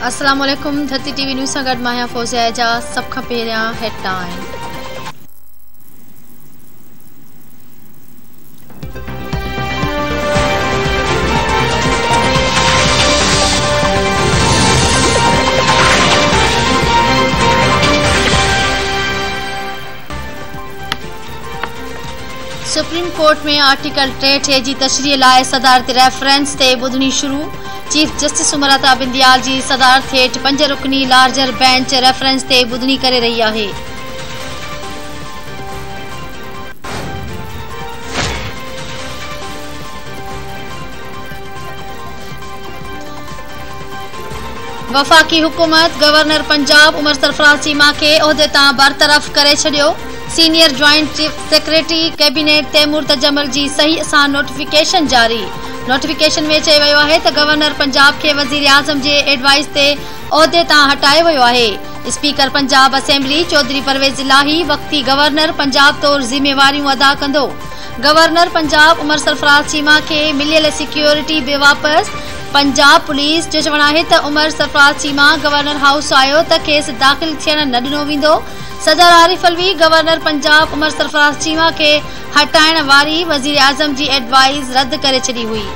अस्सलाम वालेकुम। धरती टीवी न्यूज़ सां गॾु मां आहियां फौज़िया एजाज़। सभ खां पहिरियां हेडलाइन। सुप्रीम कोर्ट में आर्टिकल 63 जी तशरीह लाइ सदारती रेफरेंस ते ॿुधणी शुरू। चीफ जस्टिस उमर अता बिंदियाल जी सदारत हेठ 5 रुकनी लार्जर बेंच रेफरेंस ते ॿुधणी करे रही आहे। वफ़ाक़ी हुकूमत गवर्नर पंजाब उमर सरफराज चीमा खे उहिदे तां बरतरफ़ करे छॾियो। Senior joint chief secretary cabinet Taimur Tajammul जी सही सां नोटिफिकेशन जारी। नोटिफिकेशन में चयो वियो आहे त गवर्नर पंजाब खे वज़ीर आज़म जे एडवाइस ते उहिदे तां हटायो वियो आहे। स्पीकर पंजाब असेंबली चौधरी परवेज़ इलाही वक़्ती गवर्नर पंजाब तौर ज़िम्मेवारियूं अदा कंदो। गवर्नर पंजाब उमर सरफराज चीमा खे मिलियल सिक्योरिटी बि वापस। पंजाब पुलिस जो चवणु आहे त उमर सरफराज चीमा गवर्नर हाउस आयो त खेसि दाख़िल थियण न ॾिनो वेंदो। सदर आरिफ अलवी गवर्नर पंजाब उमर सरफराज चीमा खे हटाइण वारी वज़ीर आज़म जी एडवाइस रद्द करे छॾी हुई।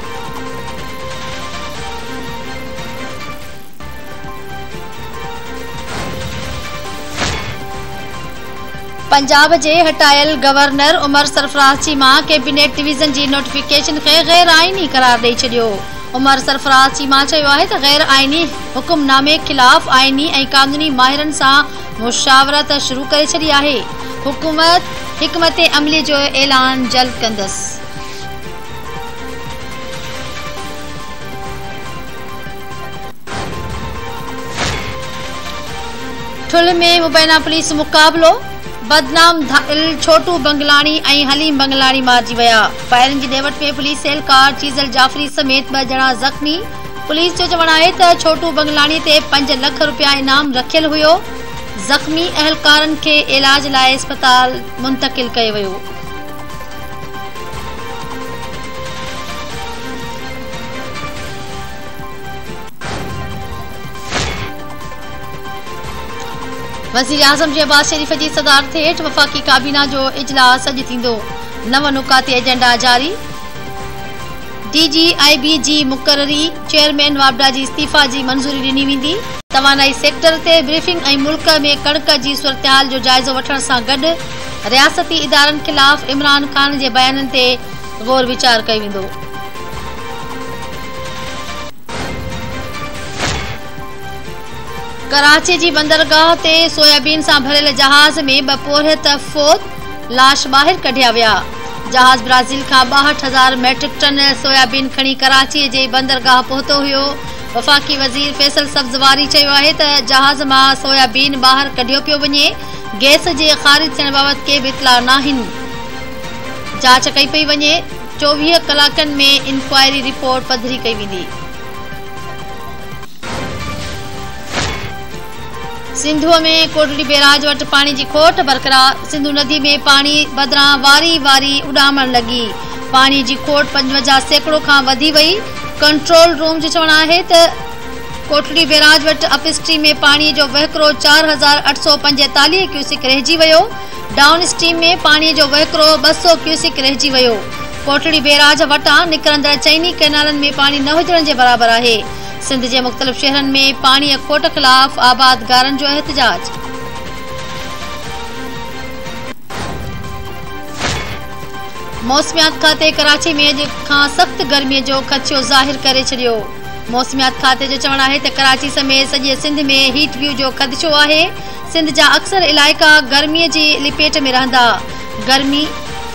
पंजाब जे हटायल गवर्नर उमर सरफराज चीमा कैबिनेट डिवीज़न जी नोटिफिकेशन खे गैर आईनी करार ॾेई छॾियो। उमर सरफराज चीमा चयो आहे त गैर आईनी हुकुमनामे ख़िलाफ़ आईनी ऐं कानूनी माहिरनि सां मुशावरत शुरू करे छॾी आहे। हुकूमत हिकमत अमली जो ऐलान जल्द कंदसि। ठुल में मुबैना पुलिस मुक़ाबलो। बदनाम धाइल छोटू बंगलानी ऐं हलीम बंगलानी मारिजी विया। फायरिंग जी ॾेवट में पुलिस एहलकार चीज़ल जाफ़री समेत 2 ॼणा ज़ख़्मी। पुलिस जो चवणु आहे त छोटू बंगलानी ते 5 लख रुपया इनाम रखियल हुयो। ज़ख़्मी एहलकारनि खे इलाज लाइ अस्पताल मुंतक़िल कयो वियो। वज़ीर आज़म जे अब्बास शरीफ़ जी सदारत हेठ वफ़ाक़ी काबीना जो इजलास अॼु थींदो। 9 नुकाती एजेंडा जारी। DGIB जी मुक़ररी। चेयरमैन वाबडा जी इस्तीफ़ा जी मंज़ूरी ॾिनी वेंदी। तवानाई सेक्टर ते ब्रीफिंग ऐं मुल्क में कणक जी सूरतहाल जो जाइज़ो वठण सां गॾु रियासती इदारनि ख़िलाफ़ इमरान ख़ान जे बयाननि ते गौर वीचार कयो वेंदो। कराची जी बंदरगाह ते सोयाबीन सां भरियल जहाज़ में 2 पोरियत फ़ौत। लाश ॿाहिरि कढिया विया। जहाज़ ब्राज़ील खां 62,000 मैट्रिक टन सोयाबीन खणी कराची जे बंदरगाह पहुतो हुयो। वफ़ाक़ी वज़ीर फैसल सब्ज़वारी चयो आहे त जहाज़ मां सोयाबीन ॿाहिरि कढियो पियो वञे। गैस जे ख़ारिज थियण बाबति के बि इतला नाहिनि। जांच कई पई वञे। 24 कलाकनि में इंक्वायरी रिपोर्ट पधरी कई वेंदी। सिंधुअ में कोटड़ी बैराज वटि पाणी जी खोट बरक़रार। सिंधु नदी में पाणी बदिरां वारी वारी उॾामण लॻी। पाणी जी खोट 55 सैकड़ो खां वधी वई। कंट्रोल रूम जो चवणु आहे त कोटड़ी बैराज वटि अपस्ट्रीम में पाणीअ जो वहिकिरो 4845 क्यूसिक रहिजी वियो। डाउन स्ट्रीम में पाणीअ जो वहिकिरो 200 क्यूसिक रहिजी वियो। कोटड़ी बैराज वटां निकिरंदड़ चइनी कैनालनि में पाणी न हुजण जे बराबरि आहे। सिंध जे मुख़्तलिफ़ शहरनि में पाणीअ खोट ख़िलाफ़ आबादगारनि जो एहतजाज। मौसमियात खाते कराची में अॼु खां सख़्त गर्मीअ जो ख़दशो ज़ाहिर करे छॾियो। मौसमियात खाते जो चवणु आहे त कराची समेत सॼे सिंध में हीट व्यू जो ख़दशो आहे। सिंध जा अक्सर इलाइक़ा गर्मीअ जी लिपेट में रहंदा।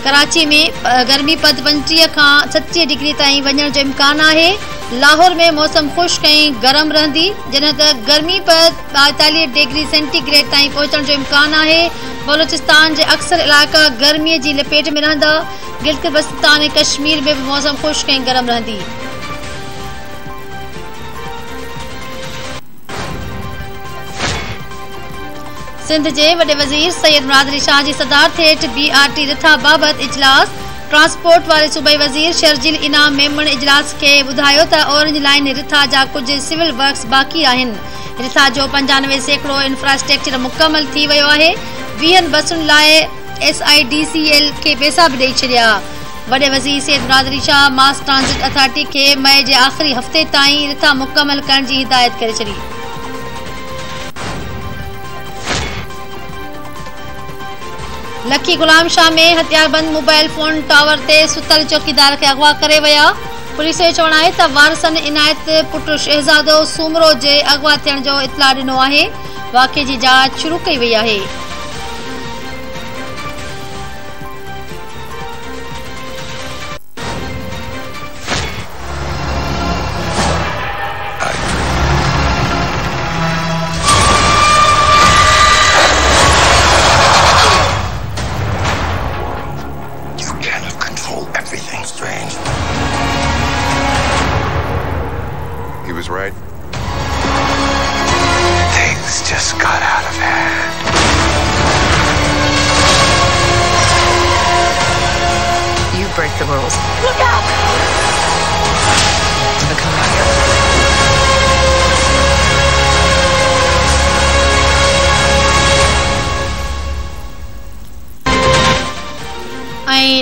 कराची में गर्मीपद 25 खां 37 डिग्री ताईं वञण जो इम्कान आहे। लाहौर में मौसम ख़ुश्क ऐं गरम रहंदी जॾहिं त गर्मीपद 42 डिग्री सेंटीग्रेड ताईं पहुचण जो इम्कान आहे। बलोचिस्तान जे अक्सर इलाइक़ा गर्मीअ जी लपेट में रहंदा। गिलगित बल्तिस्तान ऐं कश्मीर में बि मौसम ख़ुश्क ऐं गरम रहंदी। सिंध जे वॾे वज़ीर सैयद मुराद शाह जी सदारत हेठ BRT रिथा बाबति इजलास। ट्रांसपोर्ट वारे सूबाई वज़ीर शर्जिल इनाम मेमण इजलास के ॿुधायो त ऑरेंज लाइन रिथा जा कुछ सिविल वर्क्स बाक़ी आहिनि। रिथा जो 95% इंफ्रास्ट्रक्चर मुकम्मल थी वियो आहे। 20 बसुनि लाइ SIDCL खे पैसा बि ॾेई छॾिया। वॾे वज़ीर सैयद मुराद शाह मास ट्रांसिट अथॉरिटी खे मई जे आख़िरी हफ़्ते ताईं रिथा मुकम्मल करण जी हिदायत करे छॾी। लखी गुलाम शाह में हथियारबंद मोबाइल फोन टावर ते सुतल चौकीदार खे अगवा करे विया। पुलिस जो चवणु आहे त वारसनि इनायत पुट शहज़ादो सूमरो जे अगवा थियण जो इतला ॾिनो आहे। वाक़े जी जांच शुरू कई वई आहे। Everything strange. He was right. Things just got out of hand. You break the rules. Look out! Become out here.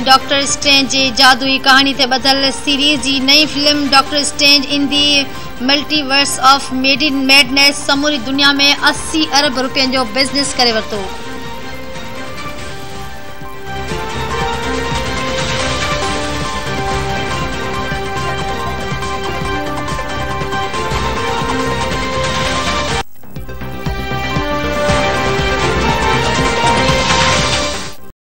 Doctor strange जी जादुई कहानी ते बदल सीरीज़ जी नई film doctor strange in the multiverse of made in madness समूरी दुनिया में 80 अरब रुपयनि जो बिज़नेस करे वरितो।